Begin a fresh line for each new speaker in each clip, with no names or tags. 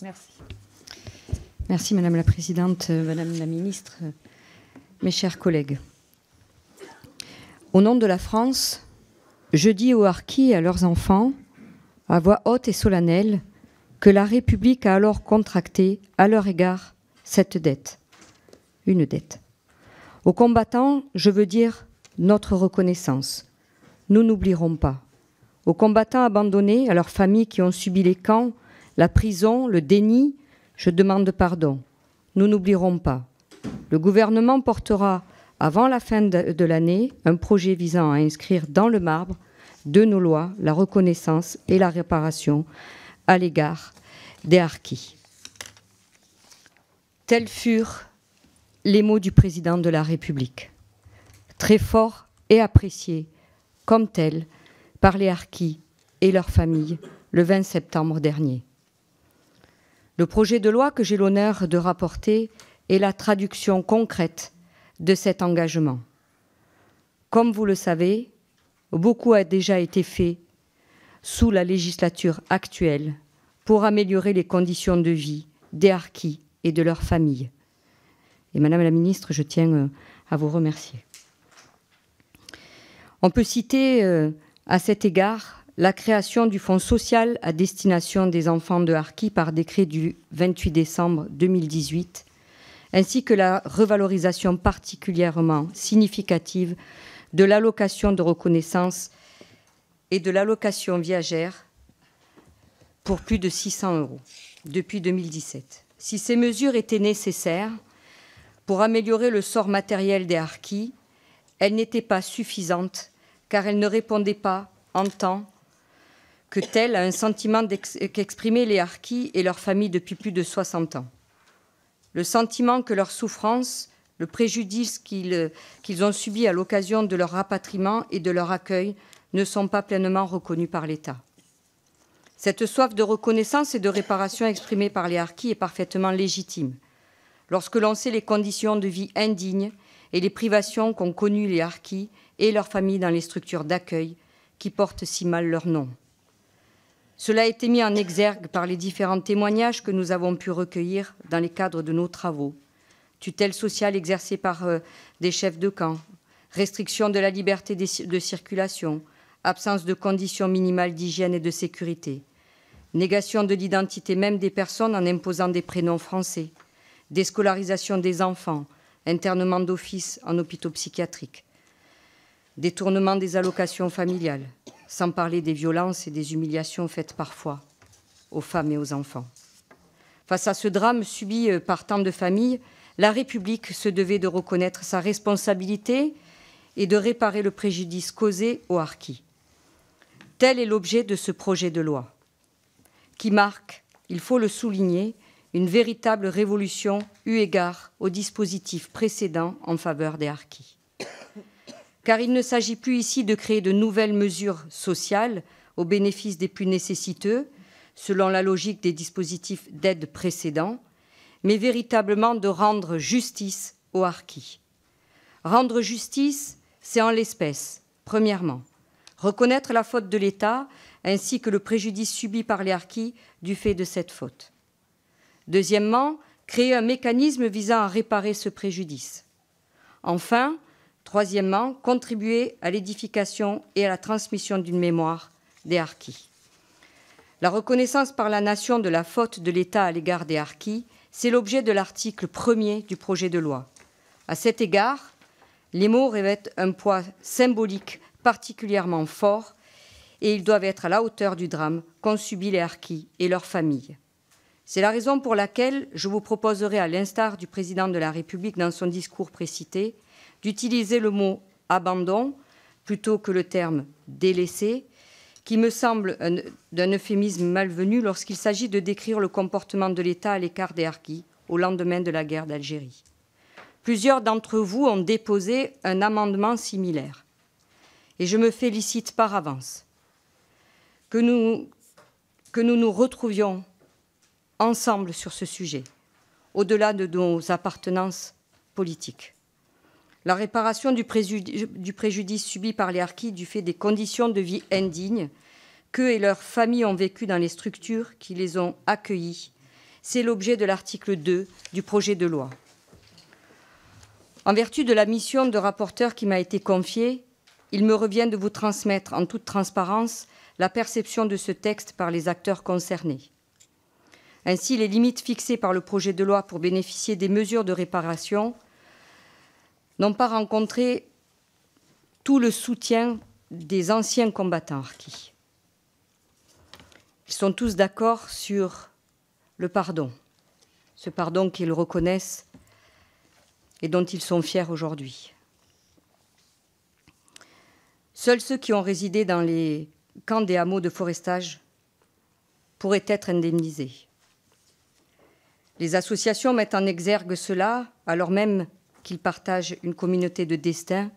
Merci.
Merci Madame la Présidente, Madame la Ministre, mes chers collègues. Au nom de la France, je dis aux harkis et à leurs enfants, à voix haute et solennelle, que la République a alors contracté à leur égard cette dette, une dette. Aux combattants, je veux dire notre reconnaissance. Nous n'oublierons pas. Aux combattants abandonnés, à leurs familles qui ont subi les camps, la prison, le déni, je demande pardon. Nous n'oublierons pas. Le gouvernement portera, avant la fin de l'année, un projet visant à inscrire dans le marbre de nos lois la reconnaissance et la réparation à l'égard des harkis. Tels furent les mots du président de la République, très forts et appréciés comme tels par les harkis et leurs familles le 20 septembre dernier. Le projet de loi que j'ai l'honneur de rapporter est la traduction concrète de cet engagement. Comme vous le savez, beaucoup a déjà été fait sous la législature actuelle pour améliorer les conditions de vie des harkis et de leurs familles. Et Madame la Ministre, je tiens à vous remercier. On peut citer à cet égard la création du Fonds social à destination des enfants de harkis par décret du 28 décembre 2018, ainsi que la revalorisation particulièrement significative de l'allocation de reconnaissance et de l'allocation viagère pour plus de 600 € depuis 2017. Si ces mesures étaient nécessaires pour améliorer le sort matériel des harkis, elles n'étaient pas suffisantes car elles ne répondaient pas en tant que telles à un sentiment qu'exprimaient les harkis et leurs familles depuis plus de 60 ans. Le sentiment que leur souffrance, le préjudice qu'ils ont subi à l'occasion de leur rapatriement et de leur accueil ne sont pas pleinement reconnus par l'État. Cette soif de reconnaissance et de réparation exprimée par les harkis est parfaitement légitime. Lorsque l'on sait les conditions de vie indignes et les privations qu'ont connues les harkis et leurs familles dans les structures d'accueil qui portent si mal leur nom. Cela a été mis en exergue par les différents témoignages que nous avons pu recueillir dans les cadres de nos travaux. Tutelle sociale exercée par des chefs de camp, restriction de la liberté de circulation, absence de conditions minimales d'hygiène et de sécurité, négation de l'identité même des personnes en imposant des prénoms français, déscolarisation des enfants, internement d'office en hôpitaux psychiatriques, détournement des allocations familiales, sans parler des violences et des humiliations faites parfois aux femmes et aux enfants. Face à ce drame subi par tant de familles, la République se devait de reconnaître sa responsabilité et de réparer le préjudice causé aux harkis. Tel est l'objet de ce projet de loi, qui marque, il faut le souligner, une véritable révolution eu égard aux dispositifs précédents en faveur des harkis. Car il ne s'agit plus ici de créer de nouvelles mesures sociales au bénéfice des plus nécessiteux, selon la logique des dispositifs d'aide précédents, mais véritablement de rendre justice aux harkis. Rendre justice, c'est en l'espèce, premièrement, reconnaître la faute de l'État ainsi que le préjudice subi par les harkis du fait de cette faute. Deuxièmement, créer un mécanisme visant à réparer ce préjudice. Enfin, troisièmement, contribuer à l'édification et à la transmission d'une mémoire des harkis. La reconnaissance par la nation de la faute de l'État à l'égard des harkis, c'est l'objet de l'article 1er du projet de loi. À cet égard, les mots revêtent un poids symbolique particulièrement fort et ils doivent être à la hauteur du drame qu'ont subi les harkis et leurs familles. C'est la raison pour laquelle je vous proposerai, à l'instar du président de la République dans son discours précité, d'utiliser le mot « abandon » plutôt que le terme « délaissé », qui me semble d'un euphémisme malvenu lorsqu'il s'agit de décrire le comportement de l'État à l'écart des harkis au lendemain de la guerre d'Algérie. Plusieurs d'entre vous ont déposé un amendement similaire. Et je me félicite par avance que nous nous retrouvions ensemble sur ce sujet, au-delà de nos appartenances politiques. La réparation du préjudice subi par les harkis du fait des conditions de vie indignes qu'eux et leurs familles ont vécues dans les structures qui les ont accueillis C'est l'objet de l'article 2 du projet de loi. En vertu de la mission de rapporteur qui m'a été confiée, il me revient de vous transmettre en toute transparence la perception de ce texte par les acteurs concernés. Ainsi, les limites fixées par le projet de loi pour bénéficier des mesures de réparation n'ont pas rencontré tout le soutien des anciens combattants harkis. Ils sont tous d'accord sur le pardon, ce pardon qu'ils reconnaissent et dont ils sont fiers aujourd'hui. Seuls ceux qui ont résidé dans les camps des hameaux de forestage pourraient être indemnisés. Les associations mettent en exergue cela, alors même qu'ils partagent une communauté de destin,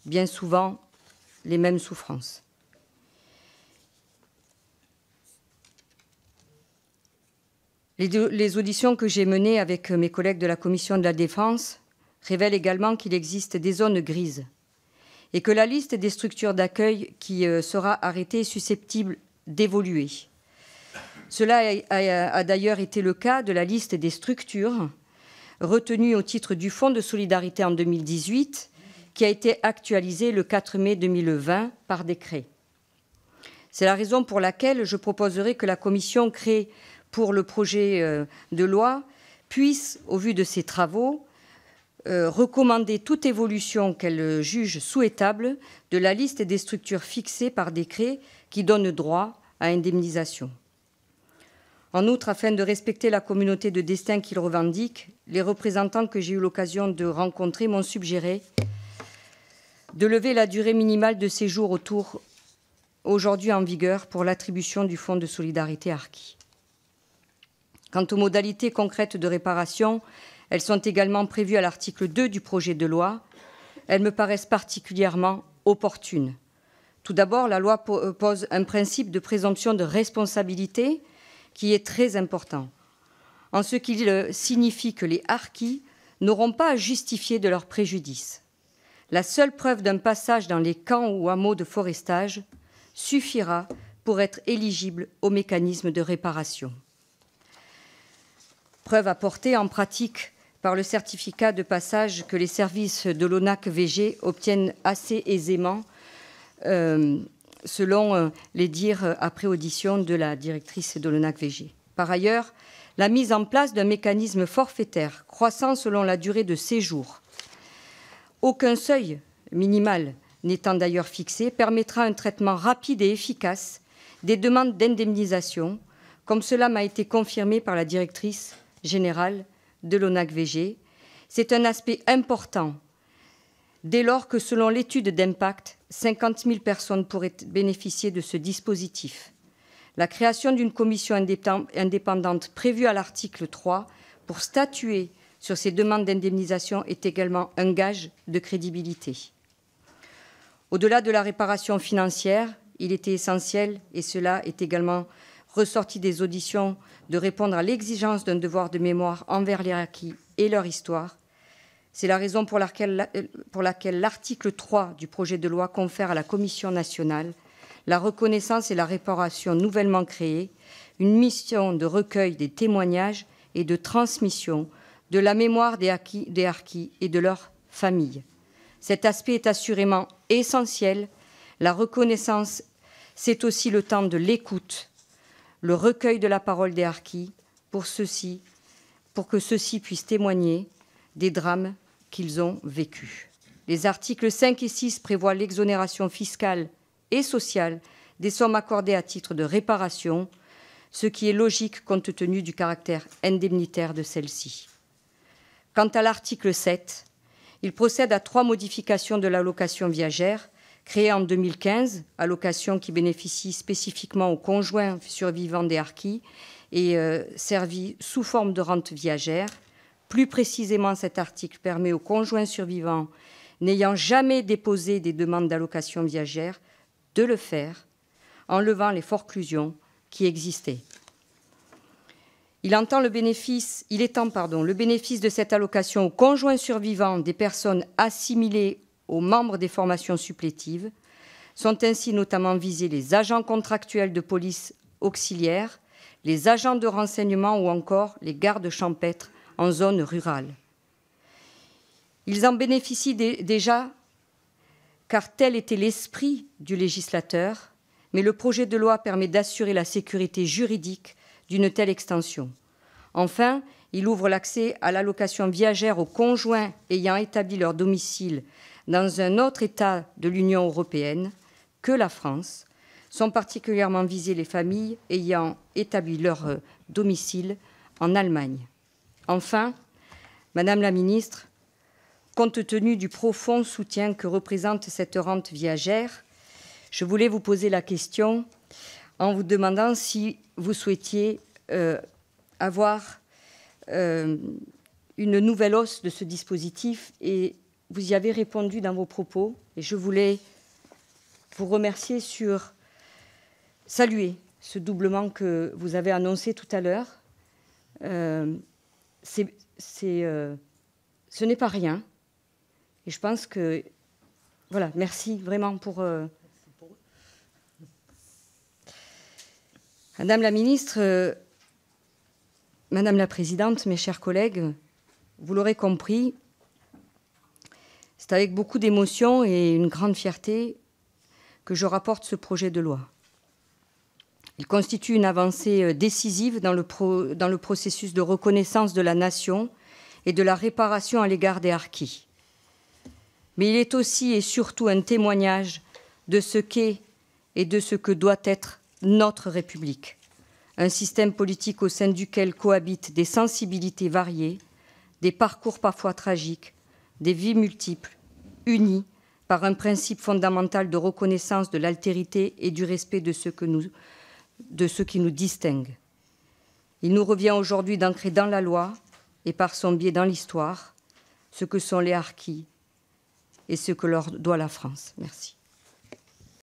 bien souvent les mêmes souffrances. Les auditions que j'ai menées avec mes collègues de la Commission de la Défense révèlent également qu'il existe des zones grises et que la liste des structures d'accueil qui sera arrêtée est susceptible d'évoluer. Cela a d'ailleurs été le cas de la liste des structures retenues au titre du Fonds de solidarité en 2018, qui a été actualisée le 4 mai 2020 par décret. C'est la raison pour laquelle je proposerai que la commission créée pour le projet de loi puisse, au vu de ses travaux, recommander toute évolution qu'elle juge souhaitable de la liste des structures fixées par décret qui donnent droit à indemnisation. En outre, afin de respecter la communauté de destin qu'ils revendiquent, les représentants que j'ai eu l'occasion de rencontrer m'ont suggéré de lever la durée minimale de séjour aujourd'hui en vigueur pour l'attribution du Fonds de solidarité harki. Quant aux modalités concrètes de réparation, elles sont également prévues à l'article 2 du projet de loi. Elles me paraissent particulièrement opportunes. Tout d'abord, la loi pose un principe de présomption de responsabilité qui est très important, en ce qu'il signifie que les harkis n'auront pas à justifier de leur préjudice. La seule preuve d'un passage dans les camps ou hameaux de forestage suffira pour être éligible au mécanisme de réparation. Preuve apportée en pratique par le certificat de passage que les services de l'ONAC-VG obtiennent assez aisément, selon les dires après audition de la directrice de l'ONAC-VG. Par ailleurs, la mise en place d'un mécanisme forfaitaire croissant selon la durée de séjour, aucun seuil minimal n'étant d'ailleurs fixé, permettra un traitement rapide et efficace des demandes d'indemnisation, comme cela m'a été confirmé par la directrice générale de l'ONAC-VG. C'est un aspect important dès lors que, selon l'étude d'impact, 50 000 personnes pourraient bénéficier de ce dispositif. La création d'une commission indépendante prévue à l'article 3 pour statuer sur ces demandes d'indemnisation est également un gage de crédibilité. Au-delà de la réparation financière, il était essentiel, et cela est également ressorti des auditions, de répondre à l'exigence d'un devoir de mémoire envers les harkis et leur histoire. C'est la raison pour laquelle l'article 3 du projet de loi confère à la Commission nationale la reconnaissance et la réparation nouvellement créée, une mission de recueil des témoignages et de transmission de la mémoire des harkis et de leurs familles. Cet aspect est assurément essentiel. La reconnaissance, c'est aussi le temps de l'écoute, le recueil de la parole des harkis pour que ceux-ci puissent témoigner des drames qu'ils ont vécus. Les articles 5 et 6 prévoient l'exonération fiscale et sociale des sommes accordées à titre de réparation, ce qui est logique compte tenu du caractère indemnitaire de celle-ci. Quant à l'article 7, il procède à 3 modifications de l'allocation viagère, créée en 2015, allocation qui bénéficie spécifiquement aux conjoints survivants des harkis et servie sous forme de rente viagère. Plus précisément, cet article permet aux conjoints survivants n'ayant jamais déposé des demandes d'allocation viagère de le faire en levant les forclusions qui existaient. Il étend le bénéfice de cette allocation aux conjoints survivants des personnes assimilées aux membres des formations supplétives. Sont ainsi notamment visés les agents contractuels de police auxiliaires, les agents de renseignement ou encore les gardes champêtres en zone rurale. Ils en bénéficient déjà car tel était l'esprit du législateur, mais le projet de loi permet d'assurer la sécurité juridique d'une telle extension. Enfin, il ouvre l'accès à l'allocation viagère aux conjoints ayant établi leur domicile dans un autre État de l'Union européenne que la France. Sont particulièrement visées les familles ayant établi leur domicile en Allemagne. Enfin, Madame la Ministre, compte tenu du profond soutien que représente cette rente viagère, je voulais vous poser la question en vous demandant si vous souhaitiez avoir une nouvelle hausse de ce dispositif, et vous y avez répondu dans vos propos, et je voulais vous remercier saluer ce doublement que vous avez annoncé tout à l'heure. Ce n'est pas rien. Et je pense que... Voilà, merci vraiment pour... Madame la Ministre, Madame la Présidente, mes chers collègues, vous l'aurez compris, c'est avec beaucoup d'émotion et une grande fierté que je rapporte ce projet de loi. Il constitue une avancée décisive dans le processus de reconnaissance de la nation et de la réparation à l'égard des harkis. Mais il est aussi et surtout un témoignage de ce qu'est et de ce que doit être notre République. Un système politique au sein duquel cohabitent des sensibilités variées, des parcours parfois tragiques, des vies multiples, unies par un principe fondamental de reconnaissance de l'altérité et du respect de ce qui nous distingue. Il nous revient aujourd'hui d'ancrer dans la loi et par son biais dans l'histoire ce que sont les harkis et ce que leur doit la France. Merci.